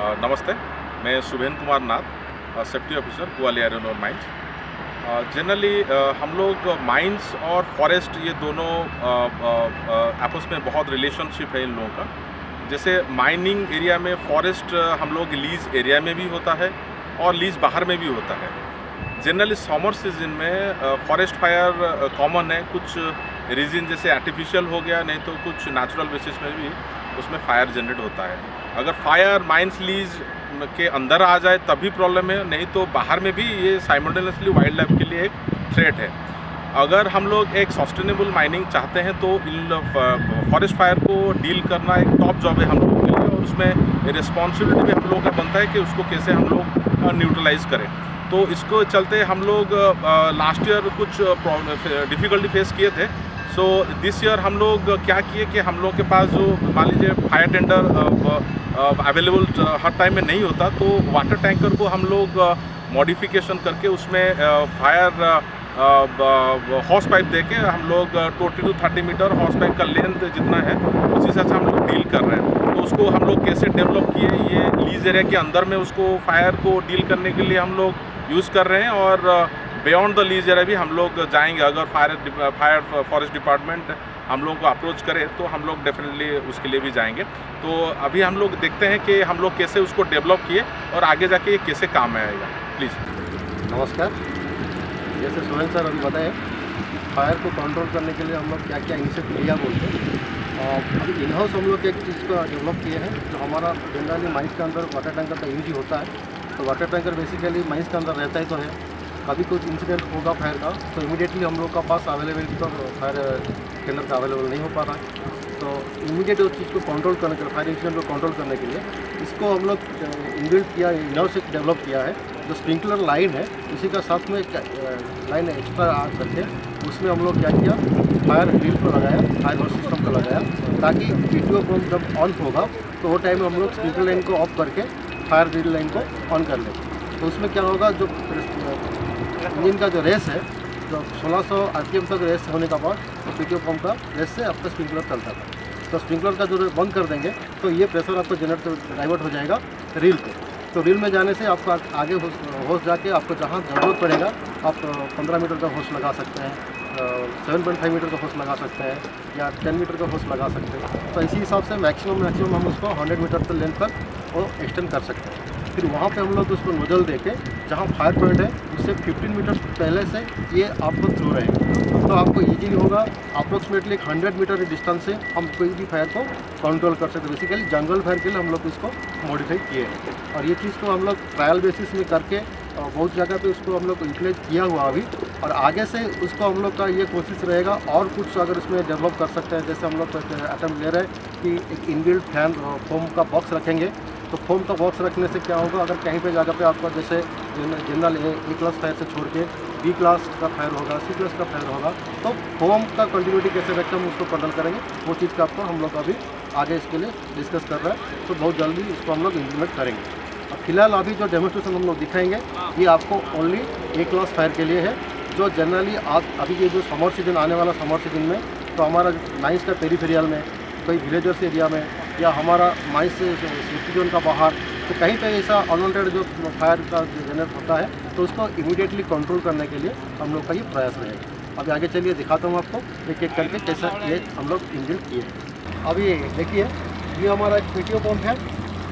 नमस्ते, मैं Shubhendra Kumar Nath, safety officer Kuali iron ore mines. Generally हम लोग माइंस और फॉरेस्ट ये दोनों आपस में बहुत रिलेशनशिप है इन लोगों का। जैसे माइनिंग एरिया में फॉरेस्ट हम लोग लीज एरिया में भी होता है और लीज बाहर में भी होता है। जनरली समर सीजन में फॉरेस्ट फायर कॉमन है, कुछ रीजन जैसे आर्टिफिशियल हो गया, नहीं तो कुछ नेचुरल बेसिस में भी उसमें फायर जनरेट होता है। अगर फायर माइंस लीज के अंदर आ जाए तब भी प्रॉब्लम है, नहीं तो बाहर में भी ये साइमल्टेनियसली वाइल्ड लाइफ के लिए एक थ्रेट है। अगर हम लोग एक सस्टेनेबल माइनिंग चाहते हैं तो इन फॉरेस्ट फायर को डील करना एक टॉप जॉब है हम लोगों के लिए, और उसमें रिस्पॉन्सिबिलिटी भी हम लोगों का बनता है कि उसको कैसे हम लोग न्यूट्रलाइज करें। तो इसको चलते हम लोग लास्ट ईयर कुछ डिफ़िकल्टी फेस किए थे। सो दिस ईयर हम लोग क्या किए कि हम लोग के पास जो मान लीजिए फायर टेंडर अवेलेबल हर टाइम में नहीं होता, तो वाटर टैंकर को हम लोग मॉडिफिकेशन करके उसमें फायर हॉर्स पाइप देके हम लोग 20 to 30 मीटर हॉर्स पाइप का लेंथ जितना है उसी हिसाब से हम लोग डील कर रहे हैं। तो उसको हम लोग कैसे डेवलप किए, ये लीज एरिया के अंदर में उसको फायर को डील करने के लिए हम लोग यूज़ कर रहे हैं, और बियॉन्ड द लीज एरिया भी हम लोग जाएंगे। अगर फायर फॉरेस्ट डिपार्टमेंट हम लोगों को अप्रोच करे तो हम लोग डेफिनेटली उसके लिए भी जाएंगे। तो अभी हम लोग देखते हैं कि हम लोग कैसे उसको डेवलप किए और आगे जाके ये कैसे काम में आएगा। प्लीज़। नमस्कार, जैसे सुहेल सर अभी बताए, फायर को कंट्रोल करने के लिए हम लोग क्या क्या इनिशिएटिव लिया बोलते हैं। अभी इन हाउस हम लोग एक चीज़ को डेवलप किए हैं, जो हमारा जनरली माइंस के अंदर वाटर टैंकर का यूज ही होता है। तो वाटर टैंकर बेसिकली माइंस के अंदर रहता ही तो है, कभी कुछ इंसिडेंट होगा फायर का तो इमीडिएटली हम लोग का पास अवेलेबिलिटी तो फायर टेंडर का अवेलेबल नहीं हो पा रहा है। तो इमीडिएट उस चीज़ को कंट्रोल करने के लिए, फायर इंसिडेंट को कंट्रोल करने के लिए इसको हम लोग इनबिल्ट किया, इन से डेवलप किया है। जो स्प्रिंकलर लाइन है उसी का साथ में एक लाइन एक्स्ट्रा आ करके उसमें हम लोग क्या किया, फायर ड्रिल को लगाया, फायर होर्स सिस्टम को लगाया, ताकि वीडियो पंप जब ऑन होगा तो वो टाइम में हम लोग स्प्रिंकलर लाइन को ऑफ करके फायर ड्रिल लाइन को ऑन कर लें। तो उसमें क्या होगा, जो इंजन का जो रेस है, जो 1600 RPM तक रेस होने का बाद तो पीटीओ पंप का रेस से आपका स्प्रिंकलर चलता था। तो स्प्रिंकलर का जो बंद कर देंगे तो ये प्रेशर आपको जनरेटर डाइवर्ट हो जाएगा रील पे। तो रील में जाने से आपको आगे होस जाके आपको जहाँ ज़रूरत पड़ेगा आप 15 मीटर का होस लगा सकते हैं, 7.5 मीटर का होस लगा सकते हैं, या 10 मीटर का होस लगा सकते हैं। तो इसी हिसाब से मैक्सिमम हम उसको 100 मीटर तक लेंथ तक वो एक्सटेंड कर सकते हैं। फिर वहाँ पे हम लोग उसको नोजल देके जहाँ फायर पॉइंट है उससे 15 मीटर पहले से ये आपको थ्रू रहेगा, तो आपको ईजीली होगा। अप्रोक्सीमेटली 100 मीटर डिस्टेंस से हम कोई भी फायर को कंट्रोल कर सकते हैं। बेसिकली जंगल फायर के लिए हम लोग इसको मॉडिफाई किए हैं, और ये चीज़ को हम लोग ट्रायल बेसिस में करके बहुत जगह पे उसको हम लोग को यूटिलाइज किया हुआ अभी, और आगे से उसको हम लोग का ये कोशिश रहेगा और कुछ अगर इसमें डेवलप कर सकते हैं। जैसे हम लोग अटेम्प्ट ले रहे हैं कि एक इनबिल्ट फैन फोम का बॉक्स रखेंगे। तो फोम का बॉक्स रखने से क्या होगा, अगर कहीं पे जगह पे आपका जैसे जनरल ए क्लास फायर से छोड़ के बी क्लास का फायर होगा, सी क्लास का फायर होगा, तो फोम का कंटिन्यूटी कैसे रखते हम उसको कंट्रोल करेंगे। वो चीज़ का आपको हम लोग अभी आगे इसके लिए डिस्कस कर रहे हैं, तो बहुत जल्दी इसको हम लोग इम्प्लीमेंट करेंगे। फिलहाल अभी जो डेमोस्ट्रेशन हम लोग दिखाएंगे ये आपको ओनली ए क्लास फायर के लिए है। जो जनरली अभी ये जो समर सीजन आने वाला समर सीजन में, तो हमारा माइंस का पेरीफेरियल में, कोई विलेजर्स एरिया में, या हमारा माइंस सेफ्टी जोन का बाहर, तो कहीं पे ऐसा अनवांटेड जो फायर का जनरेट होता है तो उसको इमीडिएटली कंट्रोल करने के लिए हम लोग का ये प्रयास रहेगा। अभी आगे चलिए दिखाता हूँ आपको एक एक करके कैसा ये हम लोग इनबिल्ट किए हैं। अभी देखिए, ये हमारा एक पीटीओ पंप है।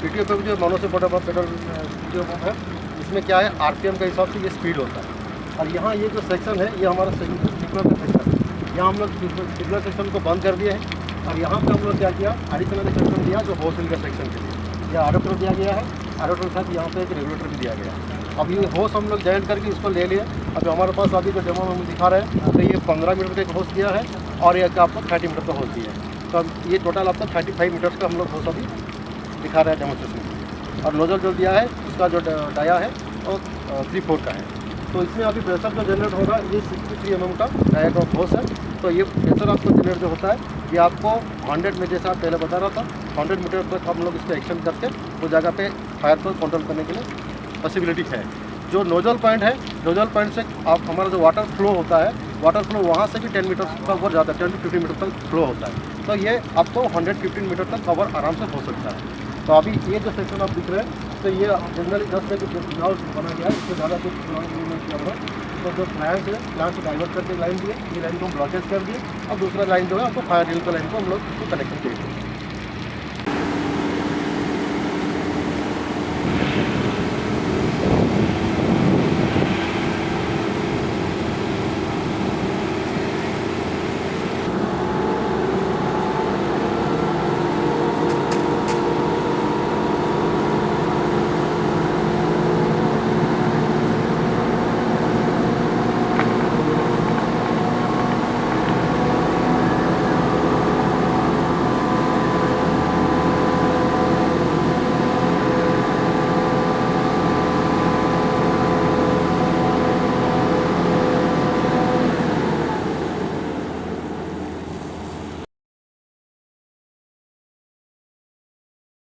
पीटीओ पंप जो मोनो से बड़ा पेट्रोल पीटीओ पंप है, इसमें क्या है RPM के हिसाब से ये स्पीड होता है। और यहाँ ये जो सेक्शन है ये हमारा स्प्रिंकलर का सेक्शन है। यहाँ हम लोग स्प्रिंकलर सेक्शन को बंद कर दिए हैं, और यहाँ पे हम लोग क्या किया, एडिशनल सेक्शन दिया जो होस का सेक्शन के लिए। यह एडाप्टर दिया गया है, एडाप्टर के साथ यहाँ पे एक रेगुलेटर भी दिया गया है। अब ये होस हम लोग जॉइन करके इसको ले लिए। अब हमारे पास अभी जो डेमो हम दिखा रहे हैं तो ये 15 मीटर का एक होस दिया है, और ये आपको 30 मीटर का होस दिया है। तो अब ये टोटल आपको 35 मीटर्स का हम लोग होस अभी दिखा रहे हैं डेमोस्ट्रेशन। और नोजल जो दिया है उसका जो डाया है वो 3/4 का है। तो इसमें अभी प्रेशर जो जनरेट होगा ये 63 mm का डाया का होस है। तो ये प्रेशर आपको जनरेट जो होता है ये आपको 100 में, जैसा आप पहले बता रहा था, 100 मीटर तक हम लोग इसको एक्सटेंड करके वो जगह पे फायर को कंट्रोल करने के लिए पॉसिबिलिटी है। जो नोजल पॉइंट है, नोजल पॉइंट से आप हमारा जो वाटर फ्लो होता है, वाटर फ्लो वहाँ से भी 10 मीटर तक ऊपर जाता है, 10 to 15 मीटर तक फ्लो होता है। तो ये आपको 115 मीटर तक कवर आराम से हो सकता है। तो अभी ये जो सेक्शन आप दिख रहे हैं तो ये जनरली 10 में जो चुनाव बना गया है, इससे ज़्यादा कुछ चुनाव नहीं किया होगा। तो जो प्लांट है, प्लांट को डाइवर्ट करके लाइन दिए, ये लाइन को हम ब्लॉकेज कर दिए। अब दूसरा लाइन जो है आपको फायर ड्रिल का लाइन को हम लोग इसको कनेक्शन दे देंगे।